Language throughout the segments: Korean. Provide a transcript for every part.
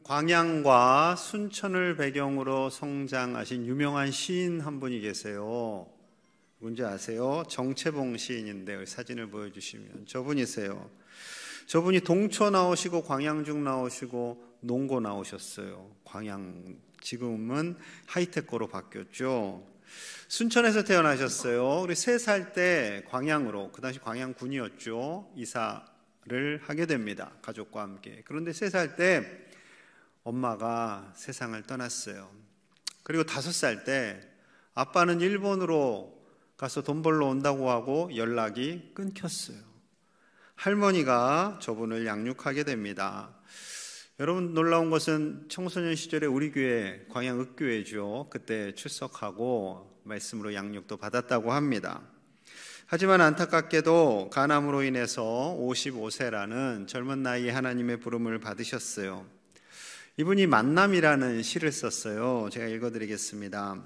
광양과 순천을 배경으로 성장하신 유명한 시인 한 분이 계세요. 누군지 아세요? 정채봉 시인인데 사진을 보여주시면 저분이세요. 저분이 동초 나오시고 광양중 나오시고 농고 나오셨어요. 광양 지금은 하이테크로 바뀌었죠. 순천에서 태어나셨어요. 우리 3살 때 광양으로, 그 당시 광양군이었죠, 이사를 하게 됩니다. 가족과 함께. 그런데 3살 때 엄마가 세상을 떠났어요. 그리고 5살 때 아빠는 일본으로 가서 돈 벌러 온다고 하고 연락이 끊겼어요. 할머니가 저분을 양육하게 됩니다. 여러분, 놀라운 것은 청소년 시절에 우리 교회 광양읍교회죠. 그때 출석하고 말씀으로 양육도 받았다고 합니다. 하지만 안타깝게도 간암으로 인해서 55세라는 젊은 나이에 하나님의 부름을 받으셨어요. 이분이 만남이라는 시를 썼어요. 제가 읽어드리겠습니다.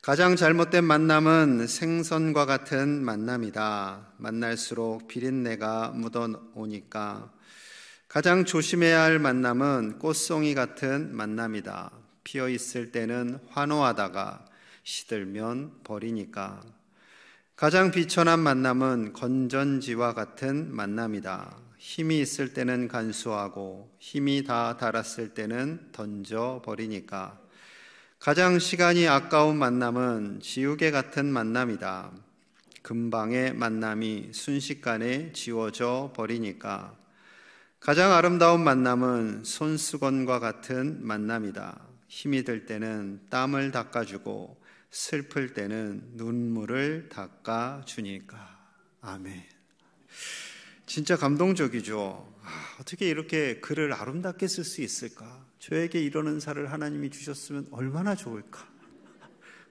가장 잘못된 만남은 생선과 같은 만남이다. 만날수록 비린내가 묻어오니까. 가장 조심해야 할 만남은 꽃송이 같은 만남이다. 피어있을 때는 환호하다가 시들면 버리니까. 가장 비천한 만남은 건전지와 같은 만남이다. 힘이 있을 때는 간수하고 힘이 다 닳았을 때는 던져버리니까. 가장 시간이 아까운 만남은 지우개 같은 만남이다. 금방의 만남이 순식간에 지워져 버리니까. 가장 아름다운 만남은 손수건과 같은 만남이다. 힘이 들 때는 땀을 닦아주고 슬플 때는 눈물을 닦아주니까. 아멘. 진짜 감동적이죠. 어떻게 이렇게 글을 아름답게 쓸 수 있을까? 저에게 이런 은사를 하나님이 주셨으면 얼마나 좋을까?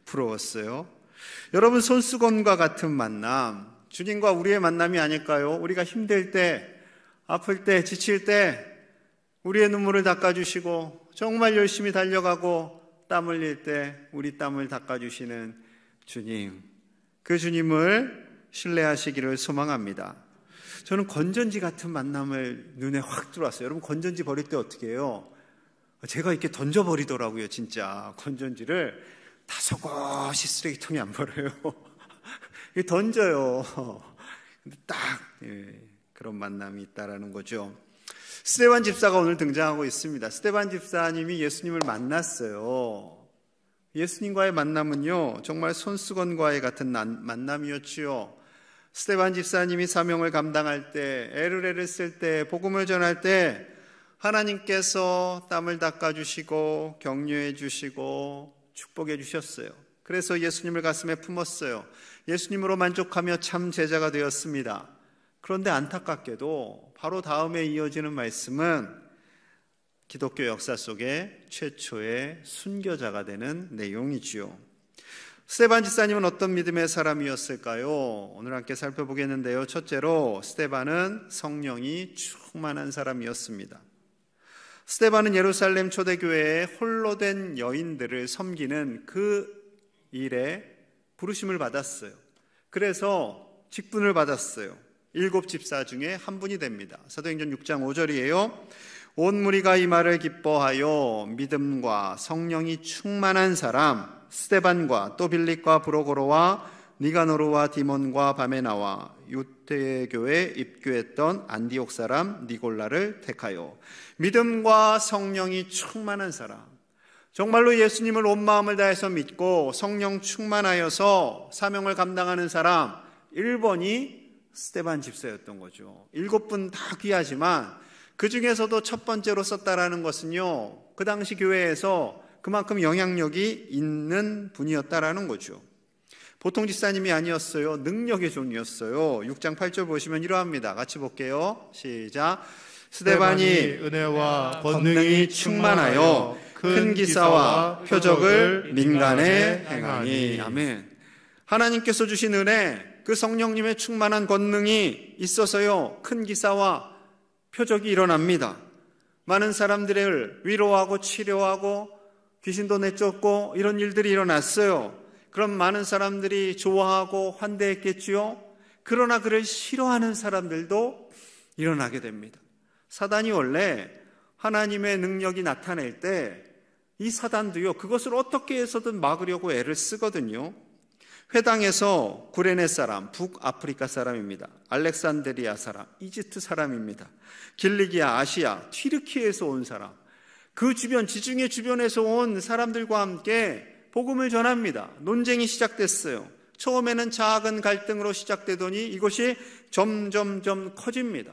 부러웠어요. 여러분, 손수건과 같은 만남, 주님과 우리의 만남이 아닐까요? 우리가 힘들 때, 아플 때, 지칠 때 우리의 눈물을 닦아주시고 정말 열심히 달려가고 땀 흘릴 때 우리 땀을 닦아주시는 주님, 그 주님을 신뢰하시기를 소망합니다. 저는 건전지 같은 만남을 눈에 확 들어왔어요. 여러분, 건전지 버릴 때 어떻게 해요? 제가 이렇게 던져버리더라고요. 진짜 건전지를 다소곳이 쓰레기통에 안 버려요. 던져요. 근데 딱 그런 만남이 있다라는 거죠. 스데반 집사가 오늘 등장하고 있습니다. 스데반 집사님이 예수님을 만났어요. 예수님과의 만남은요, 정말 손수건과의 같은 만남이었지요. 스데반 집사님이 사명을 감당할 때, 에르레를 쓸 때, 복음을 전할 때 하나님께서 땀을 닦아주시고 격려해 주시고 축복해 주셨어요. 그래서 예수님을 가슴에 품었어요. 예수님으로 만족하며 참 제자가 되었습니다. 그런데 안타깝게도 바로 다음에 이어지는 말씀은 기독교 역사 속에 최초의 순교자가 되는 내용이지요. 스데반 집사님은 어떤 믿음의 사람이었을까요? 오늘 함께 살펴보겠는데요. 첫째로, 스데반은 성령이 충만한 사람이었습니다. 스데반은 예루살렘 초대교회에 홀로 된 여인들을 섬기는 그 일에 부르심을 받았어요. 그래서 직분을 받았어요. 7집사 중에 한 분이 됩니다. 사도행전 6장 5절이에요. 온 무리가 이 말을 기뻐하여 믿음과 성령이 충만한 사람 스데반과 또 빌립과 브로고로와 니가노르와 디몬과 바메나와 유대교에 입교했던 안디옥 사람 니골라를 택하여. 믿음과 성령이 충만한 사람, 정말로 예수님을 온 마음을 다해서 믿고 성령 충만하여서 사명을 감당하는 사람 1번이 스데반 집사였던 거죠. 7분 다 귀하지만 그 중에서도 첫 번째로 썼다라는 것은요, 그 당시 교회에서 그만큼 영향력이 있는 분이었다라는 거죠. 보통 집사님이 아니었어요. 능력의 종이었어요. 6장 8절 보시면 이러합니다. 같이 볼게요. 시작. 스데반이 은혜와 권능이 충만하여 큰 기사와 표적을 민간에 행하니. 아멘. 하나님께서 주신 은혜, 그 성령님의 충만한 권능이 있어서요, 큰 기사와 표적이 일어납니다. 많은 사람들을 위로하고 치료하고 귀신도 내쫓고 이런 일들이 일어났어요. 그럼 많은 사람들이 좋아하고 환대했겠지요. 그러나 그를 싫어하는 사람들도 일어나게 됩니다. 사단이 원래 하나님의 능력이 나타낼 때 이 사단도요, 그것을 어떻게 해서든 막으려고 애를 쓰거든요. 회당에서 구레네 사람, 북아프리카 사람입니다. 알렉산드리아 사람, 이집트 사람입니다. 길리기아, 아시아, 튀르키에서 온 사람, 그 주변, 지중해 주변에서 온 사람들과 함께 복음을 전합니다. 논쟁이 시작됐어요. 처음에는 작은 갈등으로 시작되더니 이것이 점점점 커집니다.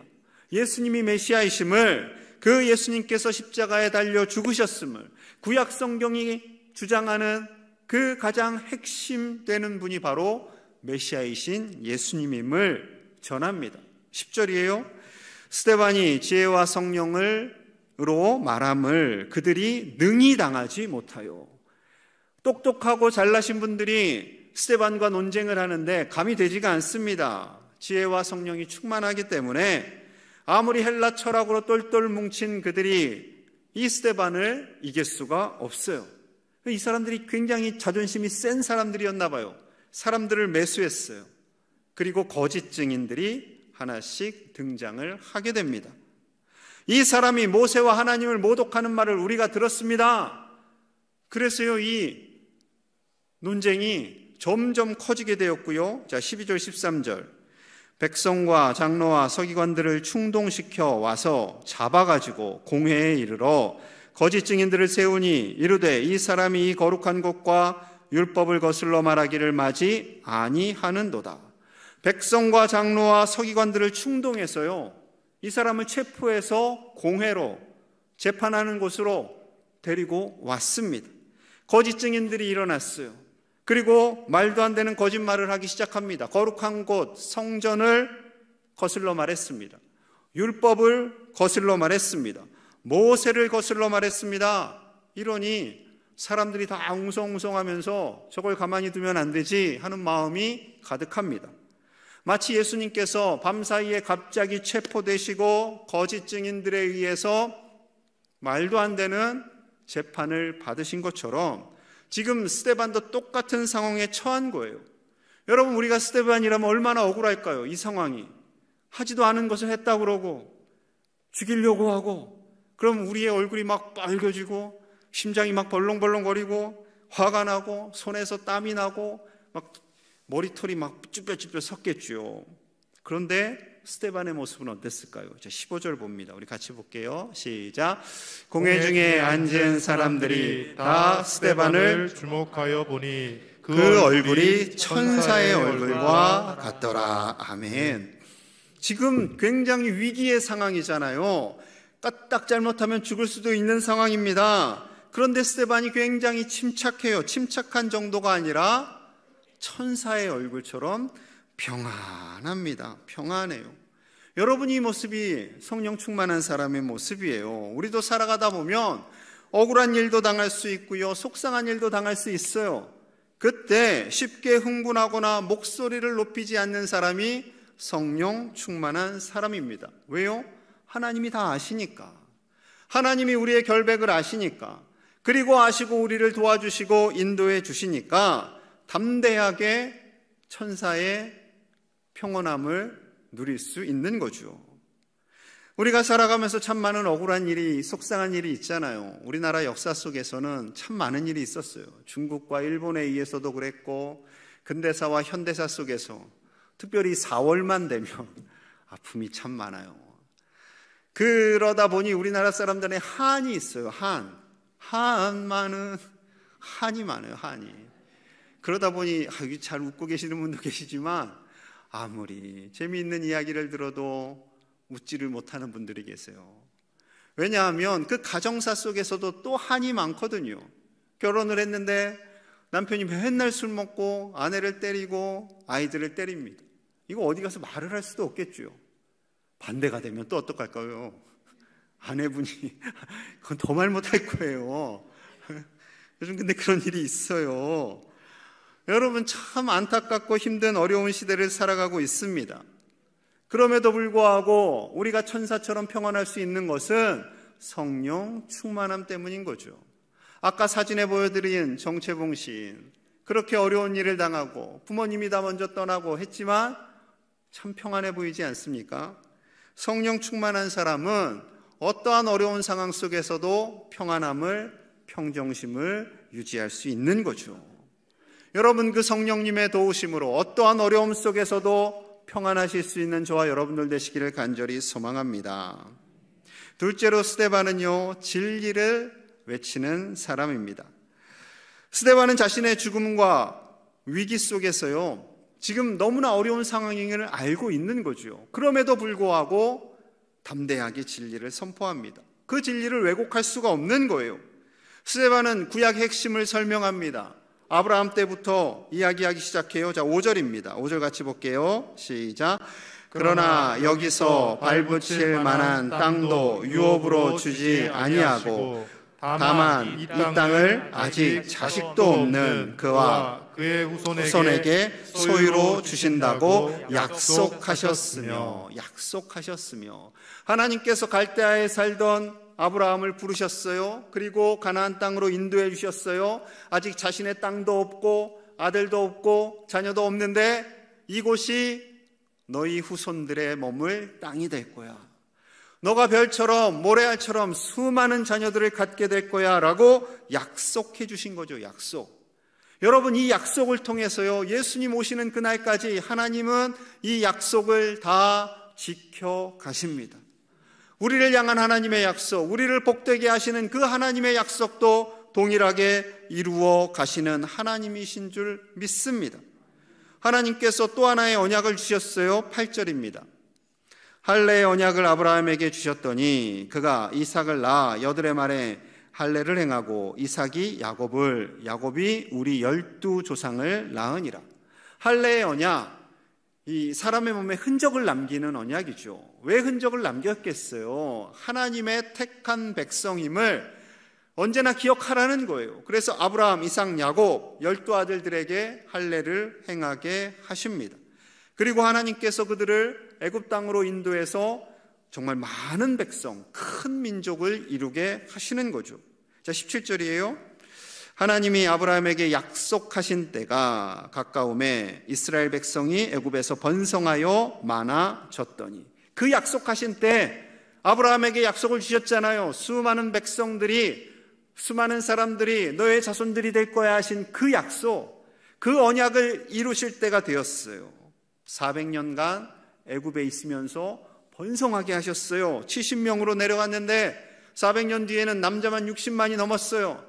예수님이 메시아이심을, 그 예수님께서 십자가에 달려 죽으셨음을 구약 성경이 주장하는 그 가장 핵심되는 분이 바로 메시아이신 예수님임을 전합니다. 10절이에요. 스데반이 지혜와 성령으로 말함을 그들이 능히 당하지 못하여. 똑똑하고 잘나신 분들이 스데반과 논쟁을 하는데 감이 되지가 않습니다. 지혜와 성령이 충만하기 때문에 아무리 헬라 철학으로 똘똘 뭉친 그들이 이 스데반을 이길 수가 없어요. 이 사람들이 굉장히 자존심이 센 사람들이었나 봐요. 사람들을 매수했어요. 그리고 거짓 증인들이 하나씩 등장을 하게 됩니다. 이 사람이 모세와 하나님을 모독하는 말을 우리가 들었습니다. 그래서요, 이 논쟁이 점점 커지게 되었고요. 자, 12절 13절. 백성과 장로와 서기관들을 충동시켜 와서 잡아가지고 공회에 이르러 거짓 증인들을 세우니 이르되 이 사람이 이 거룩한 곳과 율법을 거슬러 말하기를 마지 아니하는도다. 백성과 장로와 서기관들을 충동해서요, 이 사람을 체포해서 공회로 재판하는 곳으로 데리고 왔습니다. 거짓 증인들이 일어났어요. 그리고 말도 안 되는 거짓말을 하기 시작합니다. 거룩한 곳, 성전을 거슬러 말했습니다. 율법을 거슬러 말했습니다. 모세를 거슬러 말했습니다. 이러니 사람들이 다 웅성웅성하면서 저걸 가만히 두면 안 되지 하는 마음이 가득합니다. 마치 예수님께서 밤사이에 갑자기 체포되시고 거짓 증인들에 의해서 말도 안 되는 재판을 받으신 것처럼 지금 스데반도 똑같은 상황에 처한 거예요. 여러분, 우리가 스데반이라면 얼마나 억울할까요? 이 상황이. 하지도 않은 것을 했다고 그러고 죽이려고 하고, 그럼 우리의 얼굴이 막 빨개지고 심장이 막 벌렁벌렁거리고 화가 나고 손에서 땀이 나고 막 머리털이 막 쭈뼛쭈뼛 섰겠죠. 그런데 스데반의 모습은 어땠을까요? 자, 15절 봅니다. 우리 같이 볼게요. 시작. 공회 중에 앉은 사람들이 다 스데반을 주목하여 보니 그 얼굴이 천사의 얼굴과 같더라. 아멘. 지금 굉장히 위기의 상황이잖아요. 까딱 잘못하면 죽을 수도 있는 상황입니다. 그런데 스데반이 굉장히 침착해요. 침착한 정도가 아니라 천사의 얼굴처럼 평안합니다. 평안해요. 여러분, 이 모습이 성령 충만한 사람의 모습이에요. 우리도 살아가다 보면 억울한 일도 당할 수 있고요, 속상한 일도 당할 수 있어요. 그때 쉽게 흥분하거나 목소리를 높이지 않는 사람이 성령 충만한 사람입니다. 왜요? 하나님이 다 아시니까. 하나님이 우리의 결백을 아시니까. 그리고 아시고 우리를 도와주시고 인도해 주시니까 담대하게 천사의 평온함을 누릴 수 있는 거죠. 우리가 살아가면서 참 많은 억울한 일이, 속상한 일이 있잖아요. 우리나라 역사 속에서는 참 많은 일이 있었어요. 중국과 일본에 의해서도 그랬고, 근대사와 현대사 속에서 특별히 4월만 되면 아픔이 참 많아요. 그러다 보니 우리나라 사람들의 한이 있어요. 한이 많아요. 한이. 그러다 보니 잘 웃고 계시는 분도 계시지만 아무리 재미있는 이야기를 들어도 웃지를 못하는 분들이 계세요. 왜냐하면 그 가정사 속에서도 또 한이 많거든요. 결혼을 했는데 남편이 맨날 술 먹고 아내를 때리고 아이들을 때립니다. 이거 어디 가서 말을 할 수도 없겠죠. 반대가 되면 또 어떡할까요? 아내분이 그건 더 말 못할 거예요. 요즘 근데 그런 일이 있어요. 여러분, 참 안타깝고 힘든 어려운 시대를 살아가고 있습니다. 그럼에도 불구하고 우리가 천사처럼 평안할 수 있는 것은 성령 충만함 때문인 거죠. 아까 사진에 보여드린 정채봉 시인, 그렇게 어려운 일을 당하고 부모님이 다 먼저 떠나고 했지만 참 평안해 보이지 않습니까? 성령 충만한 사람은 어떠한 어려운 상황 속에서도 평안함을, 평정심을 유지할 수 있는 거죠. 여러분, 그 성령님의 도우심으로 어떠한 어려움 속에서도 평안하실 수 있는 저와 여러분들 되시기를 간절히 소망합니다. 둘째로 스데반은요, 진리를 외치는 사람입니다. 스데반은 자신의 죽음과 위기 속에서요, 지금 너무나 어려운 상황임을 알고 있는 거죠. 그럼에도 불구하고 담대하게 진리를 선포합니다. 그 진리를 왜곡할 수가 없는 거예요. 스데반은 구약의 핵심을 설명합니다. 아브라함 때부터 이야기하기 시작해요. 자, 5절입니다. 5절 같이 볼게요. 시작. 그러나 여기서 발붙일 만한 땅도 유업으로 주지 아니하고 다만 이 땅을 아직 자식도 없는 그와 그의 후손에게 소유로 주신다고 약속하셨으며 하나님께서 갈대아에 살던 아브라함을 부르셨어요. 그리고 가나안 땅으로 인도해 주셨어요. 아직 자신의 땅도 없고 아들도 없고 자녀도 없는데 이곳이 너희 후손들의 머물 땅이 될 거야. 너가 별처럼 모래알처럼 수많은 자녀들을 갖게 될 거야 라고 약속해 주신 거죠. 약속. 여러분, 이 약속을 통해서요, 예수님 오시는 그날까지 하나님은 이 약속을 다 지켜 가십니다. 우리를 향한 하나님의 약속, 우리를 복되게 하시는 그 하나님의 약속도 동일하게 이루어 가시는 하나님이신 줄 믿습니다. 하나님께서 또 하나의 언약을 주셨어요. 8절입니다. 할례의 언약을 아브라함에게 주셨더니 그가 이삭을 낳아 여드레 말에 할례를 행하고 이삭이 야곱이 우리 12조상을 낳으니라. 할례의 언약, 이 사람의 몸에 흔적을 남기는 언약이죠. 왜 흔적을 남겼겠어요? 하나님의 택한 백성임을 언제나 기억하라는 거예요. 그래서 아브라함, 이삭, 야곱 12아들들에게 할례를 행하게 하십니다. 그리고 하나님께서 그들을 애굽 땅으로 인도해서 정말 많은 백성, 큰 민족을 이루게 하시는 거죠. 자, 17절이에요. 하나님이 아브라함에게 약속하신 때가 가까움에 이스라엘 백성이 애굽에서 번성하여 많아졌더니, 그 약속하신 때 아브라함에게 약속을 주셨잖아요. 수많은 백성들이, 수많은 사람들이 너의 자손들이 될 거야 하신 그 약속, 그 언약을 이루실 때가 되었어요. 400년간 애굽에 있으면서 번성하게 하셨어요. 70명으로 내려갔는데 400년 뒤에는 남자만 60만이 넘었어요.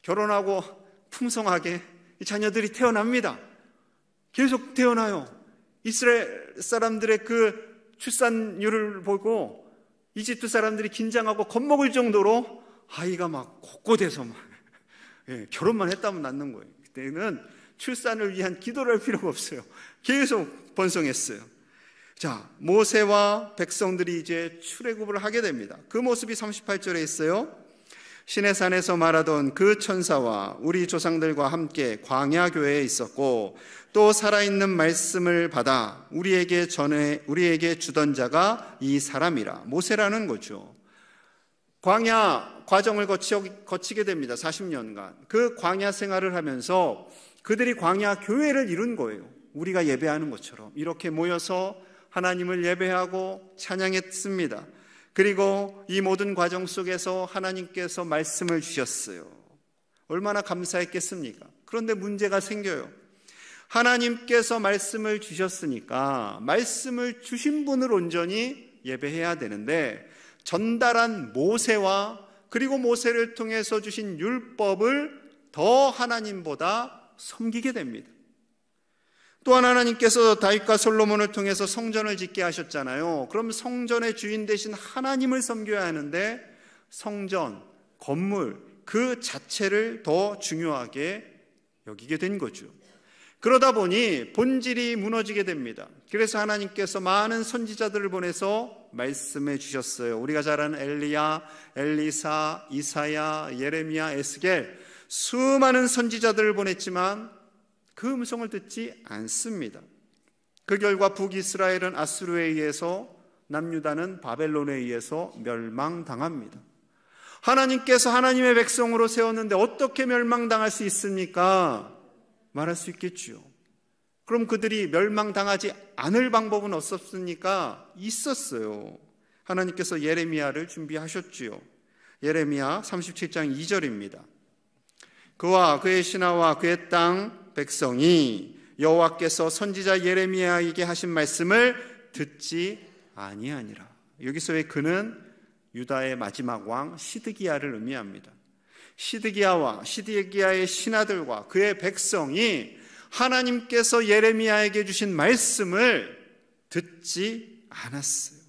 결혼하고 풍성하게 자녀들이 태어납니다. 계속 태어나요. 이스라엘 사람들의 그 출산율을 보고 이집트 사람들이 긴장하고 겁먹을 정도로 아이가 막 곳곳에서 막 결혼만 했다면 낳는 거예요. 그때는 출산을 위한 기도를 할 필요가 없어요. 계속 번성했어요. 자, 모세와 백성들이 이제 출애굽을 하게 됩니다. 그 모습이 38절에 있어요. 시내산에서 말하던 그 천사와 우리 조상들과 함께 광야 교회에 있었고 또 살아있는 말씀을 받아 우리에게 주던 자가 이 사람이라. 모세라는 거죠. 광야 과정을 거치게 됩니다. 40년간. 그 광야 생활을 하면서 그들이 광야 교회를 이룬 거예요. 우리가 예배하는 것처럼 이렇게 모여서 하나님을 예배하고 찬양했습니다. 그리고 이 모든 과정 속에서 하나님께서 말씀을 주셨어요. 얼마나 감사했겠습니까? 그런데 문제가 생겨요. 하나님께서 말씀을 주셨으니까 말씀을 주신 분을 온전히 예배해야 되는데 전달한 모세와 그리고 모세를 통해서 주신 율법을 더 하나님보다 섬기게 됩니다. 또한 하나님께서 다윗과 솔로몬을 통해서 성전을 짓게 하셨잖아요. 그럼 성전의 주인 되신 하나님을 섬겨야 하는데 성전, 건물 그 자체를 더 중요하게 여기게 된 거죠. 그러다 보니 본질이 무너지게 됩니다. 그래서 하나님께서 많은 선지자들을 보내서 말씀해 주셨어요. 우리가 잘 아는 엘리야, 엘리사, 이사야, 예레미야, 에스겔 수많은 선지자들을 보냈지만 그 음성을 듣지 않습니다. 그 결과 북이스라엘은 아수르에 의해서, 남유다는 바벨론에 의해서 멸망당합니다. 하나님께서 하나님의 백성으로 세웠는데 어떻게 멸망당할 수 있습니까? 말할 수 있겠지요. 그럼 그들이 멸망당하지 않을 방법은 없었습니까? 있었어요. 하나님께서 예레미야를 준비하셨지요. 예레미야 37장 2절입니다. 그와 그의 신하와 그의 땅 백성이 여호와께서 선지자 예레미야에게 하신 말씀을 듣지 아니하니라. 여기서의 그는 유다의 마지막 왕 시드기야를 의미합니다. 시드기야와 시드기야의 신하들과 그의 백성이 하나님께서 예레미야에게 주신 말씀을 듣지 않았어요.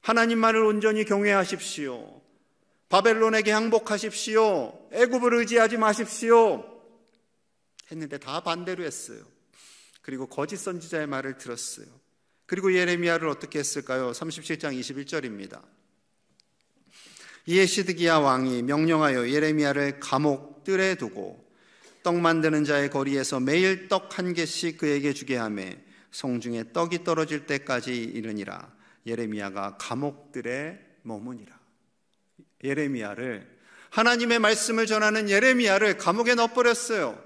하나님만을 온전히 경외하십시오. 바벨론에게 항복하십시오. 애굽을 의지하지 마십시오. 했는데 다 반대로 했어요. 그리고 거짓 선지자의 말을 들었어요. 그리고 예레미야를 어떻게 했을까요? 37장 21절입니다. 이에 시드기야 왕이 명령하여 예레미야를 감옥들에 두고 떡 만드는 자의 거리에서 매일 떡 한 개씩 그에게 주게 하며 성중에 떡이 떨어질 때까지 이르니라. 예레미야가 감옥들에 머무니라. 예레미야를, 하나님의 말씀을 전하는 예레미야를 감옥에 넣어버렸어요.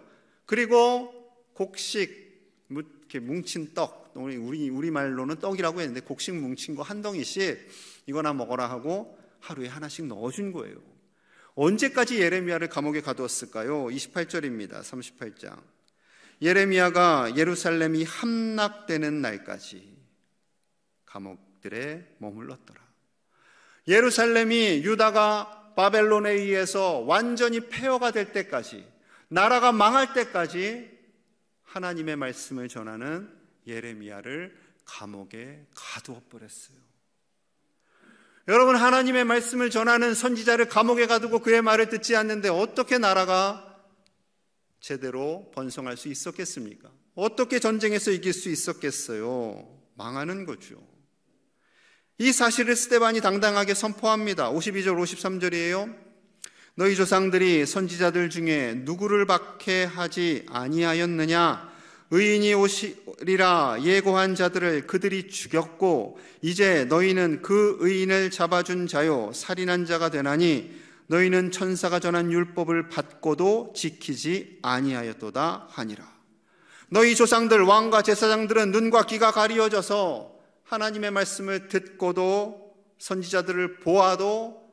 그리고 곡식, 이렇게 뭉친 떡, 우리말로는 떡이라고 했는데 곡식 뭉친 거 한 덩이씩 이거나 먹어라 하고 하루에 하나씩 넣어준 거예요. 언제까지 예레미야를 감옥에 가두었을까요? 28절입니다. 38장. 예레미야가 예루살렘이 함락되는 날까지 감옥들에 머물렀더라. 예루살렘이 유다가 바벨론에 의해서 완전히 폐허가 될 때까지, 나라가 망할 때까지 하나님의 말씀을 전하는 예레미야를 감옥에 가두어 버렸어요. 여러분, 하나님의 말씀을 전하는 선지자를 감옥에 가두고 그의 말을 듣지 않는데 어떻게 나라가 제대로 번성할 수 있었겠습니까? 어떻게 전쟁에서 이길 수 있었겠어요? 망하는 거죠. 이 사실을 스데반이 당당하게 선포합니다. 52절 53절이에요. 너희 조상들이 선지자들 중에 누구를 박해하지 아니하였느냐? 의인이 오시리라 예고한 자들을 그들이 죽였고 이제 너희는 그 의인을 잡아준 자요 살인한 자가 되나니 너희는 천사가 전한 율법을 받고도 지키지 아니하였도다 하니라. 너희 조상들 왕과 제사장들은 눈과 귀가 가리워져서 하나님의 말씀을 듣고도 선지자들을 보아도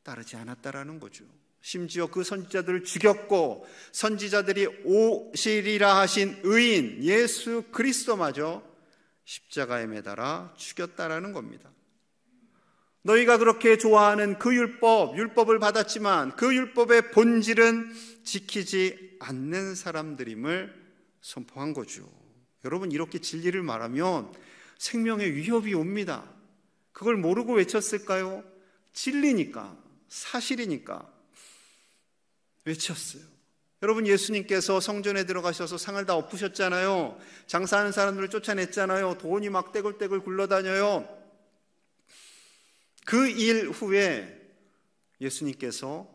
따르지 않았다라는 거죠. 심지어 그 선지자들을 죽였고 선지자들이 오시리라 하신 의인 예수 그리스도마저 십자가에 매달아 죽였다라는 겁니다. 너희가 그렇게 좋아하는 그 율법을 받았지만 그 율법의 본질은 지키지 않는 사람들임을 선포한 거죠. 여러분, 이렇게 진리를 말하면 생명의 위협이 옵니다. 그걸 모르고 외쳤을까요? 진리니까, 사실이니까 외쳤어요. 여러분, 예수님께서 성전에 들어가셔서 상을 다 엎으셨잖아요. 장사하는 사람들을 쫓아냈잖아요. 돈이 막 떼굴떼굴 굴러다녀요. 그 일 후에 예수님께서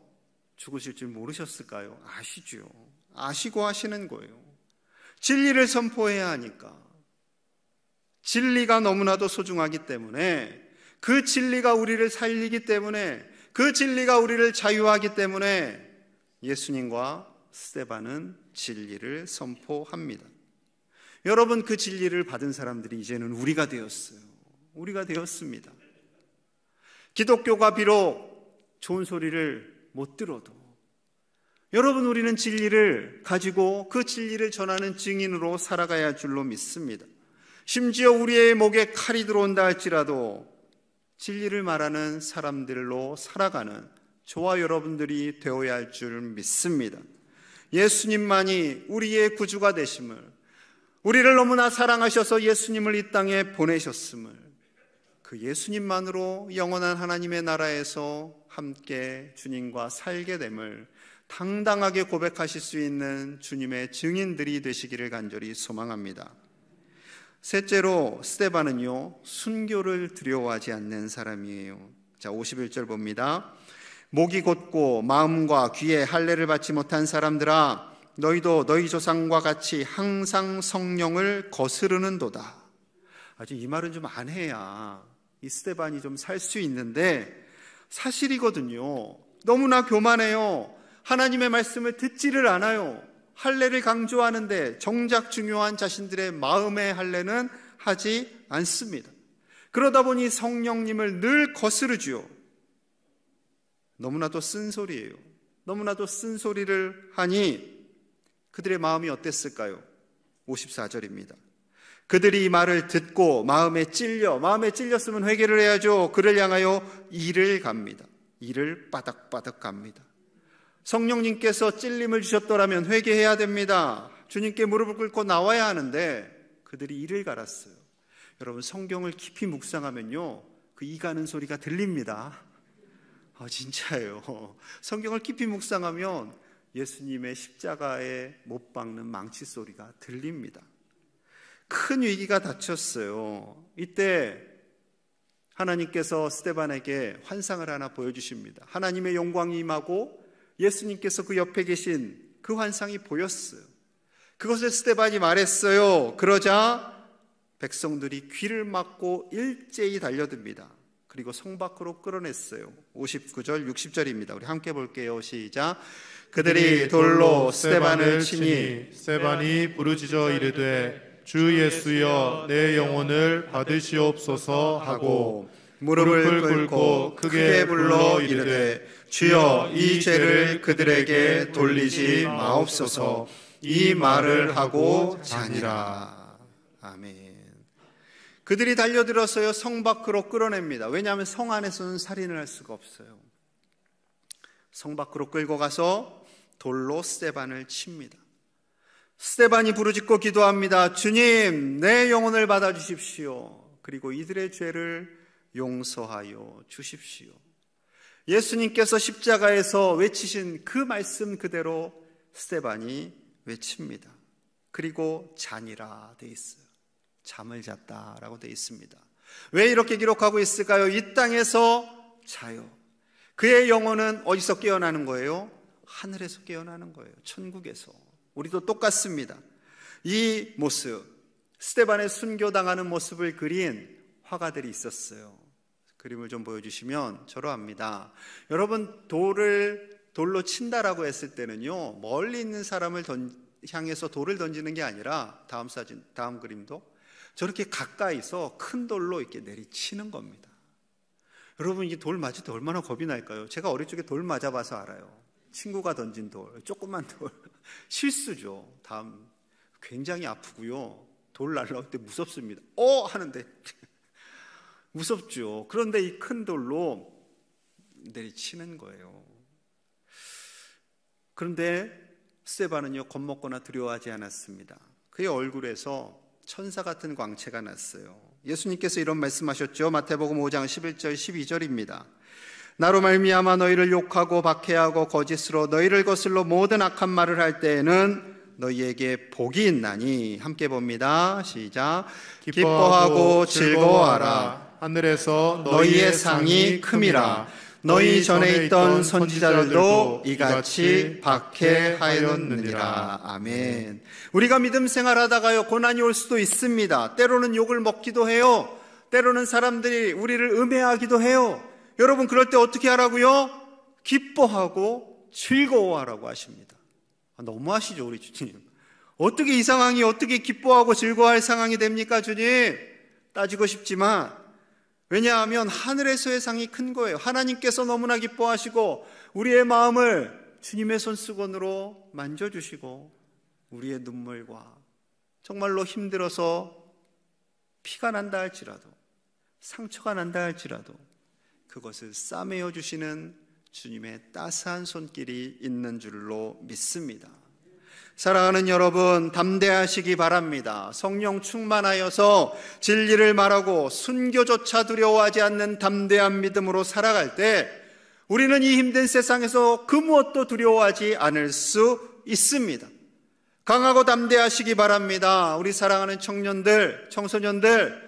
죽으실 줄 모르셨을까요? 아시죠. 아시고 하시는 거예요. 진리를 선포해야 하니까. 진리가 너무나도 소중하기 때문에, 그 진리가 우리를 살리기 때문에, 그 진리가 우리를 자유하기 때문에 예수님과 스데반은 진리를 선포합니다. 여러분, 그 진리를 받은 사람들이 이제는 우리가 되었어요. 우리가 되었습니다. 기독교가 비록 좋은 소리를 못 들어도 여러분, 우리는 진리를 가지고 그 진리를 전하는 증인으로 살아가야 할 줄로 믿습니다. 심지어 우리의 목에 칼이 들어온다 할지라도 진리를 말하는 사람들로 살아가는 저와 여러분들이 되어야 할 줄 믿습니다. 예수님만이 우리의 구주가 되심을, 우리를 너무나 사랑하셔서 예수님을 이 땅에 보내셨음을, 그 예수님만으로 영원한 하나님의 나라에서 함께 주님과 살게 됨을 당당하게 고백하실 수 있는 주님의 증인들이 되시기를 간절히 소망합니다. 셋째로, 스데반은요, 순교를 두려워하지 않는 사람이에요. 자, 51절 봅니다. 목이 곧고 마음과 귀에 할례를 받지 못한 사람들아, 너희도 너희 조상과 같이 항상 성령을 거스르는도다. 아주 이 말은 좀 안 해야 이 스데반이 좀 살 수 있는데 사실이거든요. 너무나 교만해요. 하나님의 말씀을 듣지를 않아요. 할례를 강조하는데 정작 중요한 자신들의 마음의 할례는 하지 않습니다. 그러다 보니 성령님을 늘 거스르지요. 너무나도 쓴소리예요. 너무나도 쓴소리를 하니 그들의 마음이 어땠을까요? 54절입니다. 그들이 이 말을 듣고 마음에 찔렸으면 회개를 해야죠. 그를 향하여 이를 갑니다. 이를 바닥바닥 갑니다. 성령님께서 찔림을 주셨더라면 회개해야 됩니다. 주님께 무릎을 꿇고 나와야 하는데 그들이 이를 갈았어요. 여러분, 성경을 깊이 묵상하면요, 그 이 가는 소리가 들립니다. 진짜예요. 성경을 깊이 묵상하면 예수님의 십자가에 못 박는 망치 소리가 들립니다. 큰 위기가 닥쳤어요. 이때 하나님께서 스데반에게 환상을 하나 보여주십니다. 하나님의 영광이 임하고 예수님께서 그 옆에 계신 그 환상이 보였어요. 그것을 스데반이 말했어요. 그러자 백성들이 귀를 막고 일제히 달려듭니다. 그리고 성 밖으로 끌어냈어요. 59절, 60절입니다. 우리 함께 볼게요. 시작. 그들이 돌로 스데반을 치니 스데반이 부르짖어 이르되 주 예수여 내 영혼을 받으시옵소서 하고 무릎을 꿇고 크게 불러 이르되 주여 이 죄를 그들에게 돌리지 마옵소서. 이 말을 하고 자니라. 아멘. 그들이 달려들어서요, 성 밖으로 끌어냅니다. 왜냐하면 성 안에서는 살인을 할 수가 없어요. 성 밖으로 끌고 가서 돌로 스데반을 칩니다. 스데반이 부르짖고 기도합니다. 주님, 내 영혼을 받아주십시오. 그리고 이들의 죄를 용서하여 주십시오. 예수님께서 십자가에서 외치신 그 말씀 그대로 스데반이 외칩니다. 그리고 자니라 돼 있어요. 잠을 잤다라고 돼 있습니다. 왜 이렇게 기록하고 있을까요? 이 땅에서 자요. 그의 영혼은 어디서 깨어나는 거예요? 하늘에서 깨어나는 거예요. 천국에서. 우리도 똑같습니다. 이 모습, 스데반의 순교당하는 모습을 그린 화가들이 있었어요. 그림을 좀 보여주시면 저러합니다. 여러분, 돌로 친다라고 했을 때는요, 멀리 있는 사람을 향해서 돌을 던지는 게 아니라, 다음 그림도 저렇게 가까이서 큰 돌로 이렇게 내리치는 겁니다. 여러분, 이 돌 맞을 때 얼마나 겁이 날까요? 제가 어릴 적에 돌 맞아봐서 알아요. 친구가 던진 돌, 조그만 돌. 실수죠. 굉장히 아프고요. 돌 날라올 때 무섭습니다. 하는데 무섭죠. 그런데 이 큰 돌로 내리치는 거예요. 그런데 스데반은요, 겁먹거나 두려워하지 않았습니다. 그의 얼굴에서 천사 같은 광채가 났어요. 예수님께서 이런 말씀하셨죠. 마태복음 5장 11절 12절입니다. 나로 말미암아 너희를 욕하고 박해하고 거짓으로 너희를 거슬러 모든 악한 말을 할 때에는 너희에게 복이 있나니. 함께 봅니다. 시작. 기뻐하고 즐거워하라. 하늘에서 너희의 상이 큼이라. 너희 전에 있던 선지자들도 이같이 박해하였느니라. 아멘. 우리가 믿음 생활하다가요, 고난이 올 수도 있습니다. 때로는 욕을 먹기도 해요. 때로는 사람들이 우리를 음해하기도 해요. 여러분, 그럴 때 어떻게 하라고요? 기뻐하고 즐거워하라고 하십니다. 너무하시죠, 우리 주님. 어떻게 이 상황이 어떻게 기뻐하고 즐거워할 상황이 됩니까, 주님? 따지고 싶지만, 왜냐하면 하늘에서의 상이 큰 거예요. 하나님께서 너무나 기뻐하시고 우리의 마음을 주님의 손수건으로 만져주시고 우리의 눈물과 정말로 힘들어서 피가 난다 할지라도, 상처가 난다 할지라도 그것을 싸매어 주시는 주님의 따스한 손길이 있는 줄로 믿습니다. 사랑하는 여러분, 담대하시기 바랍니다. 성령 충만하여서 진리를 말하고 순교조차 두려워하지 않는 담대한 믿음으로 살아갈 때 우리는 이 힘든 세상에서 그 무엇도 두려워하지 않을 수 있습니다. 강하고 담대하시기 바랍니다. 우리 사랑하는 청년들, 청소년들,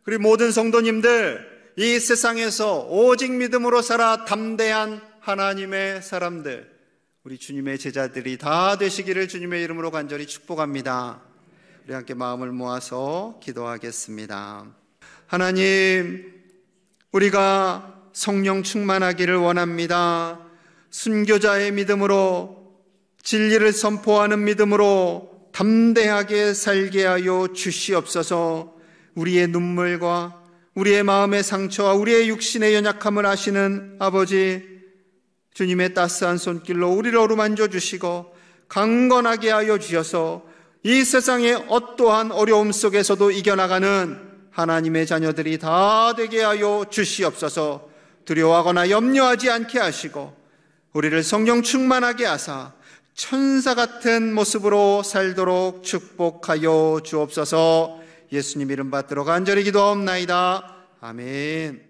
그리고 모든 성도님들, 이 세상에서 오직 믿음으로 살아 담대한 하나님의 사람들, 우리 주님의 제자들이 다 되시기를 주님의 이름으로 간절히 축복합니다. 우리 함께 마음을 모아서 기도하겠습니다. 하나님, 우리가 성령 충만하기를 원합니다. 순교자의 믿음으로, 진리를 선포하는 믿음으로 담대하게 살게 하여 주시옵소서. 우리의 눈물과 우리의 마음의 상처와 우리의 육신의 연약함을 아시는 아버지, 주님의 따스한 손길로 우리를 어루만져 주시고 강건하게 하여 주셔서 이 세상의 어떠한 어려움 속에서도 이겨나가는 하나님의 자녀들이 다 되게 하여 주시옵소서. 두려워하거나 염려하지 않게 하시고 우리를 성령 충만하게 하사 천사 같은 모습으로 살도록 축복하여 주옵소서. 예수님 이름 받들어 간절히 기도하옵나이다. 아멘.